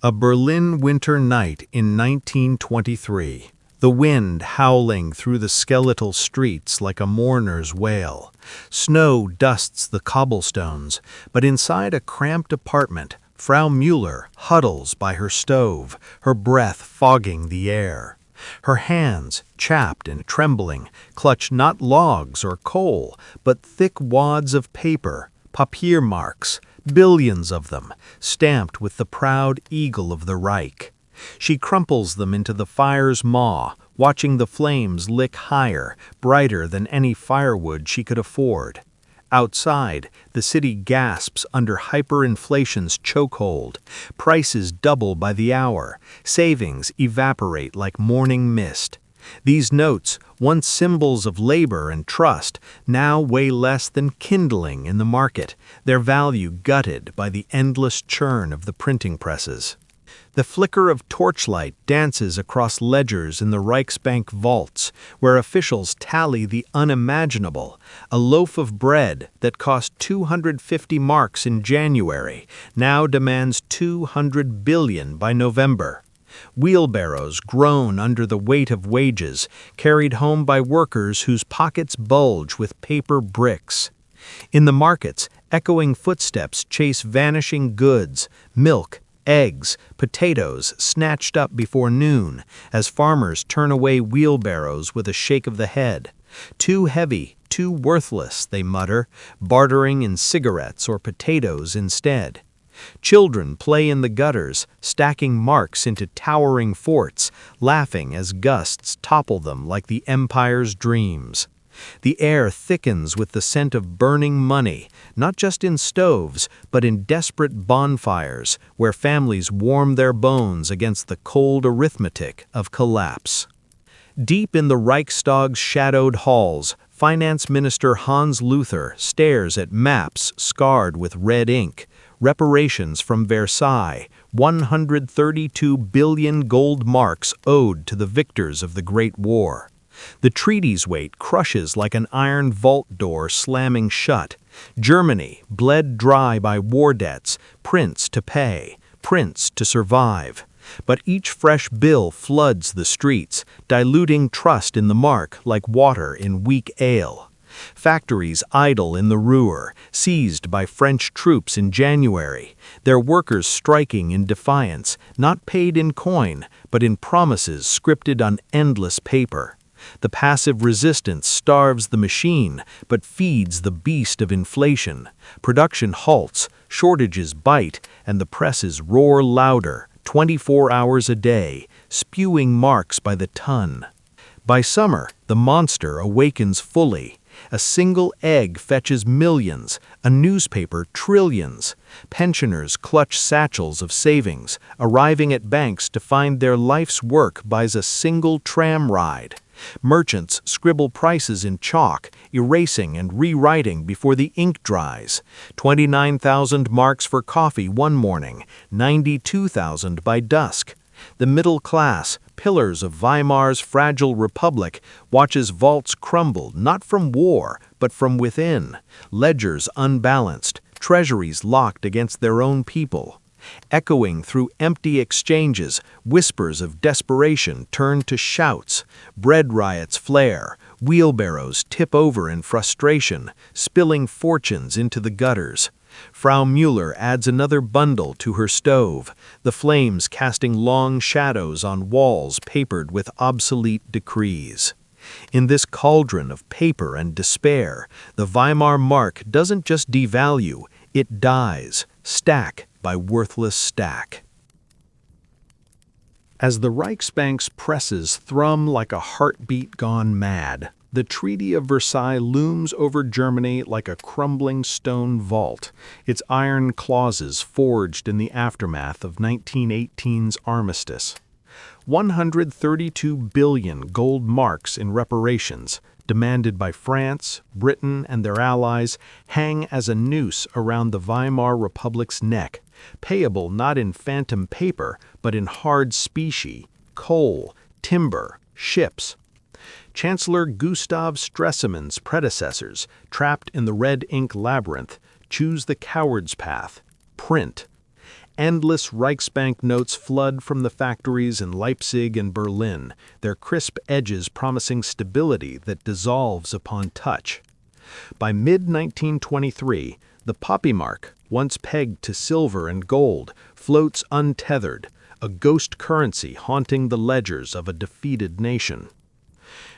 A Berlin winter night in 1923. The wind howling through the skeletal streets like a mourner's wail. Snow dusts the cobblestones, but inside a cramped apartment, Frau Müller huddles by her stove, her breath fogging the air. Her hands, chapped and trembling, clutch not logs or coal, but thick wads of paper, Papiermarks, billions of them, stamped with the proud eagle of the Reich. She crumples them into the fire's maw, watching the flames lick higher, brighter than any firewood she could afford. Outside, the city gasps under hyperinflation's chokehold. Prices double by the hour. Savings evaporate like morning mist. These notes, once symbols of labor and trust, now weigh less than kindling in the market, their value gutted by the endless churn of the printing presses. The flicker of torchlight dances across ledgers in the Reichsbank vaults, where officials tally the unimaginable. A loaf of bread that cost 250 marks in January now demands 200 billion by November. Wheelbarrows groan under the weight of wages, carried home by workers whose pockets bulge with paper bricks. In the markets, echoing footsteps chase vanishing goods, milk, eggs, potatoes snatched up before noon, as farmers turn away wheelbarrows with a shake of the head. Too heavy, too worthless, they mutter, bartering in cigarettes or potatoes instead. Children play in the gutters, stacking marks into towering forts, laughing as gusts topple them like the empire's dreams. The air thickens with the scent of burning money, not just in stoves, but in desperate bonfires where families warm their bones against the cold arithmetic of collapse. Deep in the Reichstag's shadowed halls, Finance Minister Hans Luther stares at maps scarred with red ink. Reparations from Versailles, 132 billion gold marks owed to the victors of the Great War. The treaty's weight crushes like an iron vault door slamming shut. Germany, bled dry by war debts, prints to pay, prints to survive. But each fresh bill floods the streets, diluting trust in the mark like water in weak ale. Factories idle in the Ruhr, seized by French troops in January, their workers striking in defiance, not paid in coin, but in promises scripted on endless paper. The passive resistance starves the machine, but feeds the beast of inflation. Production halts, shortages bite, and the presses roar louder, 24 hours a day, spewing marks by the ton. By summer, the monster awakens fully. A single egg fetches millions, a newspaper trillions. Pensioners clutch satchels of savings, arriving at banks to find their life's work buys a single tram ride. Merchants scribble prices in chalk, erasing and rewriting before the ink dries. 29,000 marks for coffee one morning, 92,000 by dusk. The middle class, pillars of Weimar's fragile republic, watches vaults crumble not from war, but from within, ledgers unbalanced, treasuries locked against their own people. Echoing through empty exchanges, whispers of desperation turn to shouts, bread riots flare, wheelbarrows tip over in frustration, spilling fortunes into the gutters. Frau Müller adds another bundle to her stove, the flames casting long shadows on walls papered with obsolete decrees. In this cauldron of paper and despair, the Weimar mark doesn't just devalue, it dies, stack by worthless stack. As the Reichsbank's presses thrum like a heartbeat gone mad, the Treaty of Versailles looms over Germany like a crumbling stone vault, its iron clauses forged in the aftermath of 1918's armistice. 132 billion gold marks in reparations, demanded by France, Britain, and their allies, hang as a noose around the Weimar Republic's neck, payable not in phantom paper, but in hard specie, coal, timber, ships. Chancellor Gustav Stresemann's predecessors, trapped in the red ink labyrinth, choose the coward's path, print. Endless Reichsbank notes flood from the factories in Leipzig and Berlin, their crisp edges promising stability that dissolves upon touch. By mid-1923, the poppy mark, once pegged to silver and gold, floats untethered, a ghost currency haunting the ledgers of a defeated nation.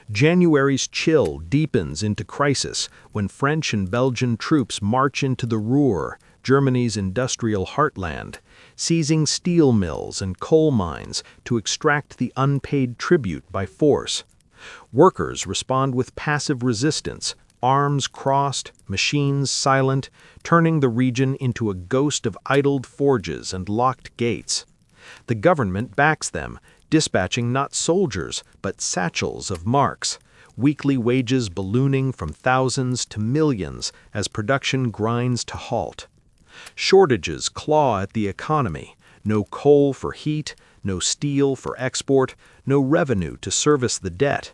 January's chill deepens into crisis when French and Belgian troops march into the Ruhr, Germany's industrial heartland, seizing steel mills and coal mines to extract the unpaid tribute by force. Workers respond with passive resistance, arms crossed, machines silent, turning the region into a ghost of idled forges and locked gates. The government backs them, dispatching not soldiers, but satchels of marks, weekly wages ballooning from thousands to millions as production grinds to halt. Shortages claw at the economy, no coal for heat, no steel for export, no revenue to service the debt.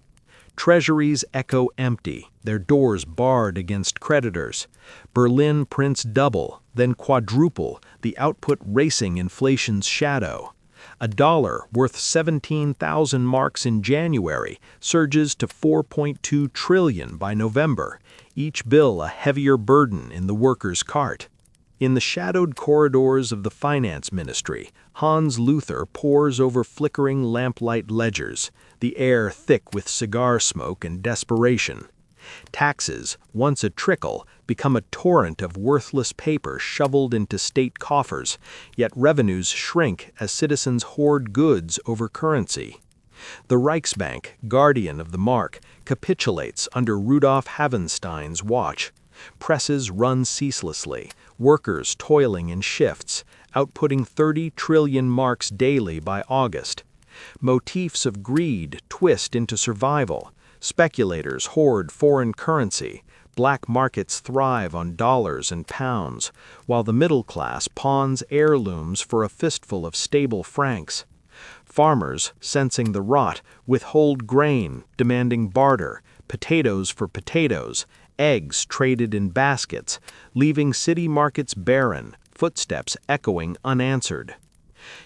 Treasuries echo empty, their doors barred against creditors. Berlin prints double, then quadruple, the output racing inflation's shadow. A dollar worth 17,000 marks in January surges to 4.2 trillion by November, each bill a heavier burden in the worker's cart. In the shadowed corridors of the finance ministry, Hans Luther pores over flickering lamplight ledgers, the air thick with cigar smoke and desperation. Taxes, once a trickle, become a torrent of worthless paper shoveled into state coffers, yet revenues shrink as citizens hoard goods over currency. The Reichsbank, guardian of the mark, capitulates under Rudolf Havenstein's watch. Presses run ceaselessly, workers toiling in shifts, outputting 30 trillion marks daily by August. Motifs of greed twist into survival. Speculators hoard foreign currency. Black markets thrive on dollars and pounds, while the middle class pawns heirlooms for a fistful of stable francs. Farmers, sensing the rot, withhold grain, demanding barter, potatoes for potatoes, eggs traded in baskets, leaving city markets barren, footsteps echoing unanswered.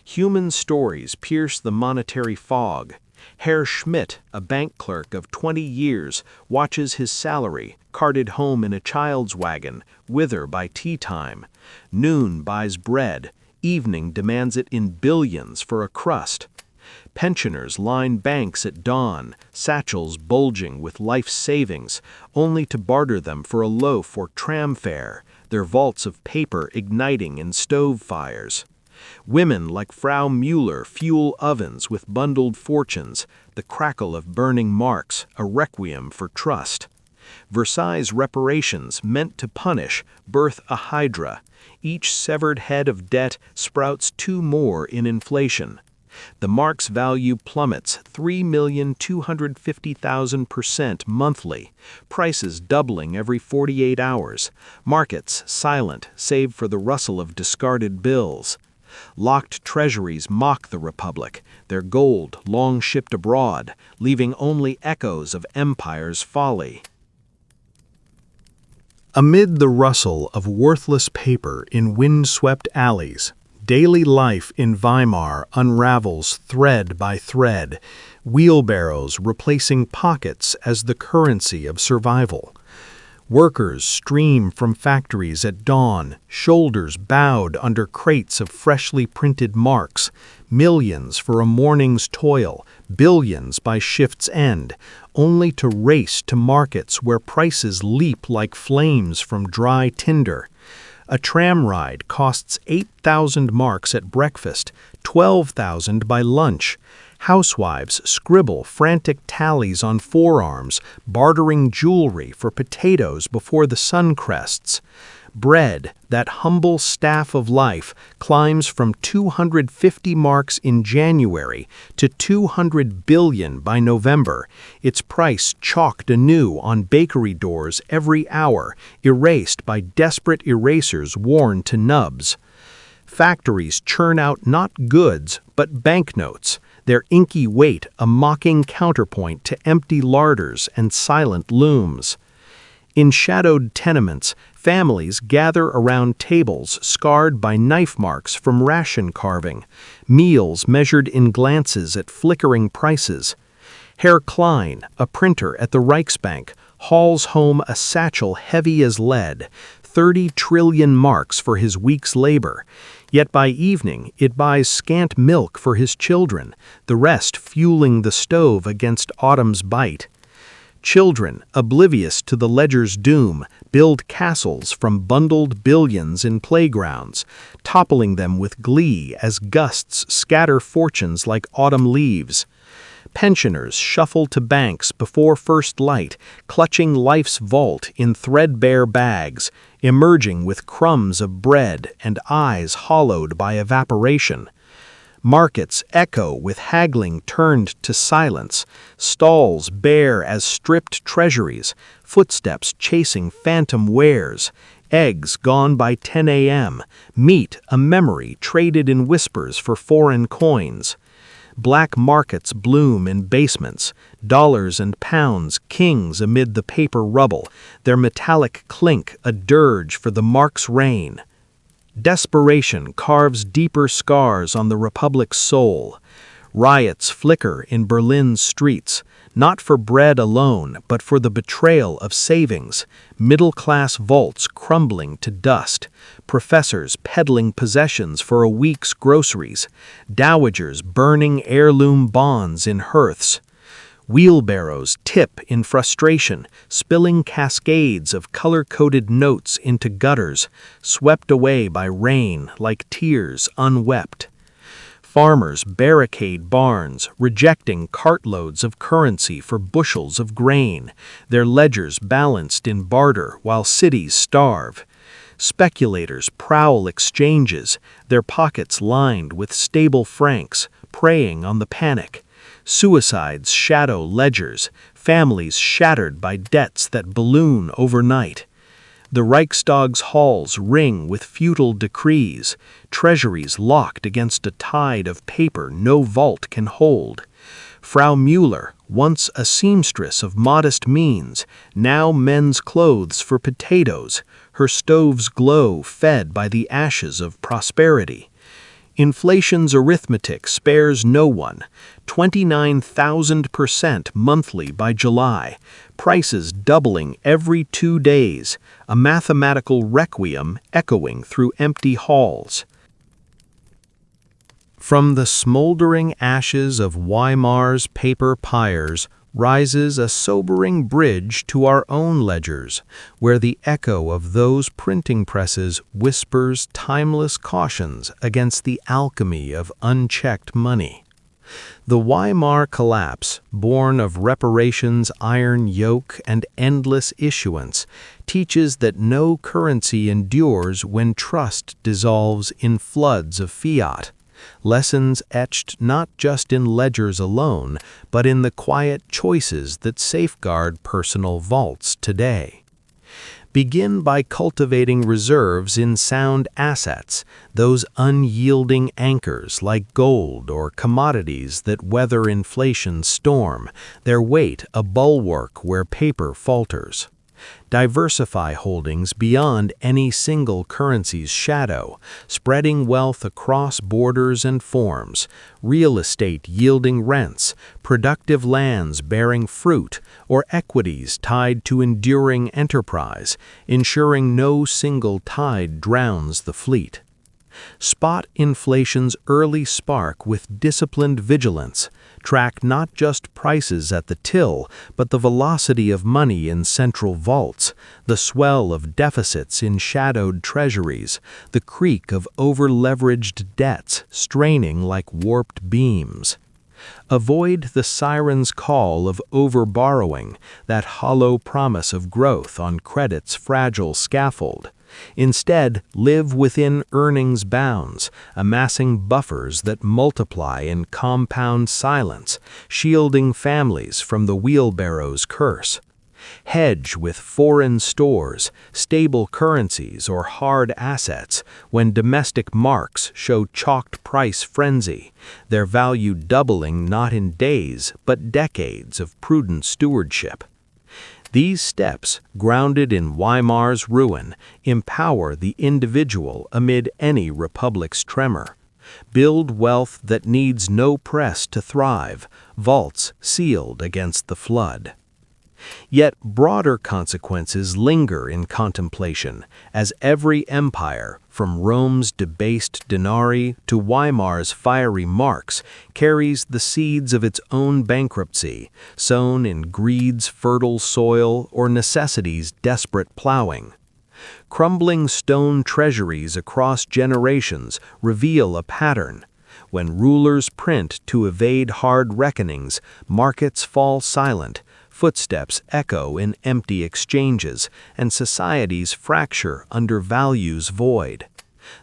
Human stories pierce the monetary fog. Herr Schmidt, a bank clerk of 20 years, watches his salary, carted home in a child's wagon, wither by tea time. Noon buys bread, evening demands it in billions for a crust. Pensioners line banks at dawn, satchels bulging with life savings, only to barter them for a loaf or tram fare, their vaults of paper igniting in stove fires. Women like Frau Müller fuel ovens with bundled fortunes, the crackle of burning marks, a requiem for trust. Versailles reparations, meant to punish, birth a hydra. Each severed head of debt sprouts two more in inflation. The mark's value plummets 3,250,000% monthly, prices doubling every 48 hours, markets silent save for the rustle of discarded bills. Locked treasuries mock the Republic, their gold long shipped abroad, leaving only echoes of empire's folly. Amid the rustle of worthless paper in wind-swept alleys, daily life in Weimar unravels thread by thread, wheelbarrows replacing pockets as the currency of survival. Workers stream from factories at dawn, shoulders bowed under crates of freshly printed marks, millions for a morning's toil, billions by shift's end, only to race to markets where prices leap like flames from dry tinder. A tram ride costs 8,000 marks at breakfast, 12,000 by lunch. Housewives scribble frantic tallies on forearms, bartering jewelry for potatoes before the sun crests. Bread, that humble staff of life, climbs from 250 marks in January to 200 billion by November, its price chalked anew on bakery doors every hour, erased by desperate erasers worn to nubs. Factories churn out not goods, but banknotes, their inky weight a mocking counterpoint to empty larders and silent looms. In shadowed tenements, families gather around tables scarred by knife marks from ration carving, meals measured in glances at flickering prices. Herr Klein, a printer at the Reichsbank, hauls home a satchel heavy as lead, 30 trillion marks for his week's labor. Yet by evening it buys scant milk for his children, the rest fueling the stove against autumn's bite. Children, oblivious to the ledger's doom, build castles from bundled billions in playgrounds, toppling them with glee as gusts scatter fortunes like autumn leaves. Pensioners shuffle to banks before first light, clutching life's vault in threadbare bags, emerging with crumbs of bread and eyes hollowed by evaporation. Markets echo with haggling turned to silence, stalls bare as stripped treasuries, footsteps chasing phantom wares, eggs gone by 10 a.m., meat a memory traded in whispers for foreign coins. Black markets bloom in basements, dollars and pounds kings amid the paper rubble, their metallic clink a dirge for the mark's reign. Desperation carves deeper scars on the Republic's soul. Riots flicker in Berlin's streets, not for bread alone, but for the betrayal of savings, middle-class vaults crumbling to dust, professors peddling possessions for a week's groceries, dowagers burning heirloom bonds in hearths. Wheelbarrows tip in frustration, spilling cascades of color-coded notes into gutters, swept away by rain like tears unwept. Farmers barricade barns, rejecting cartloads of currency for bushels of grain, their ledgers balanced in barter while cities starve. Speculators prowl exchanges, their pockets lined with stable francs, preying on the panic. Suicides shadow ledgers, families shattered by debts that balloon overnight. The Reichstag's halls ring with futile decrees, treasuries locked against a tide of paper no vault can hold. Frau Müller, once a seamstress of modest means, now mends clothes for potatoes, her stove's glow fed by the ashes of prosperity. Inflation's arithmetic spares no one, 29,000% monthly by July, prices doubling every 2 days, a mathematical requiem echoing through empty halls. From the smoldering ashes of Weimar's paper pyres rises a sobering bridge to our own ledgers, where the echo of those printing presses whispers timeless cautions against the alchemy of unchecked money. The Weimar collapse, born of reparations' iron yoke and endless issuance, teaches that no currency endures when trust dissolves in floods of fiat. Lessons etched not just in ledgers alone, but in the quiet choices that safeguard personal vaults today. Begin by cultivating reserves in sound assets, those unyielding anchors like gold or commodities that weather inflation's storm, their weight a bulwark where paper falters. Diversify holdings beyond any single currency's shadow, spreading wealth across borders and forms, real estate yielding rents, productive lands bearing fruit, or equities tied to enduring enterprise, ensuring no single tide drowns the fleet. Spot inflation's early spark with disciplined vigilance. Track not just prices at the till, but the velocity of money in central vaults, the swell of deficits in shadowed treasuries, the creak of over-leveraged debts straining like warped beams. Avoid the siren's call of over-borrowing, that hollow promise of growth on credit's fragile scaffold. Instead, live within earnings bounds, amassing buffers that multiply in compound silence, shielding families from the wheelbarrow's curse. Hedge with foreign stores, stable currencies, or hard assets when domestic marks show chalked price frenzy, their value doubling not in days but decades of prudent stewardship. These steps, grounded in Weimar's ruin, empower the individual amid any republic's tremor. Build wealth that needs no press to thrive, vaults sealed against the flood. Yet broader consequences linger in contemplation, as every empire, from Rome's debased denarii to Weimar's fiery marks, carries the seeds of its own bankruptcy, sown in greed's fertile soil or necessity's desperate plowing. Crumbling stone treasuries across generations reveal a pattern. When rulers print to evade hard reckonings, markets fall silent, footsteps echo in empty exchanges, and societies fracture under values void.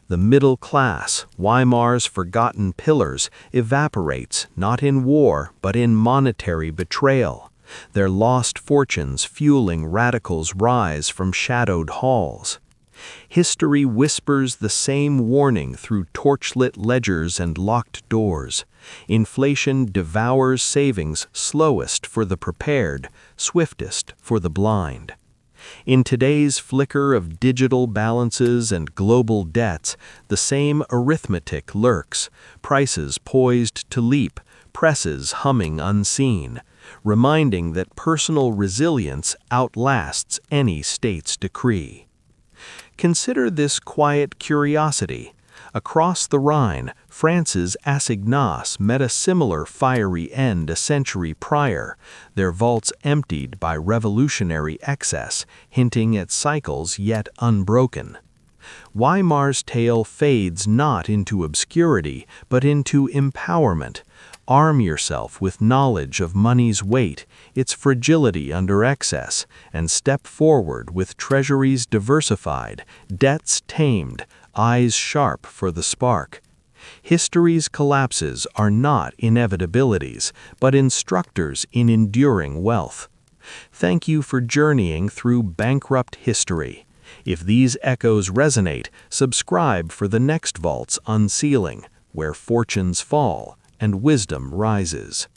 The middle class, Weimar's forgotten pillars, evaporates not in war but in monetary betrayal, their lost fortunes fueling radicals' rise from shadowed halls. History whispers the same warning through torchlit ledgers and locked doors. Inflation devours savings slowest for the prepared, swiftest for the blind. In today's flicker of digital balances and global debts, the same arithmetic lurks, prices poised to leap, presses humming unseen, reminding that personal resilience outlasts any state's decree. Consider this quiet curiosity. Across the Rhine, France's assignats met a similar fiery end a century prior, their vaults emptied by revolutionary excess, hinting at cycles yet unbroken. Weimar's tale fades not into obscurity, but into empowerment. Arm yourself with knowledge of money's weight, its fragility under excess, and step forward with treasuries diversified, debts tamed, eyes sharp for the spark. History's collapses are not inevitabilities, but instructors in enduring wealth. Thank you for journeying through Bankrupt History. If these echoes resonate, subscribe for the next vault's unsealing, where fortunes fall and wisdom rises.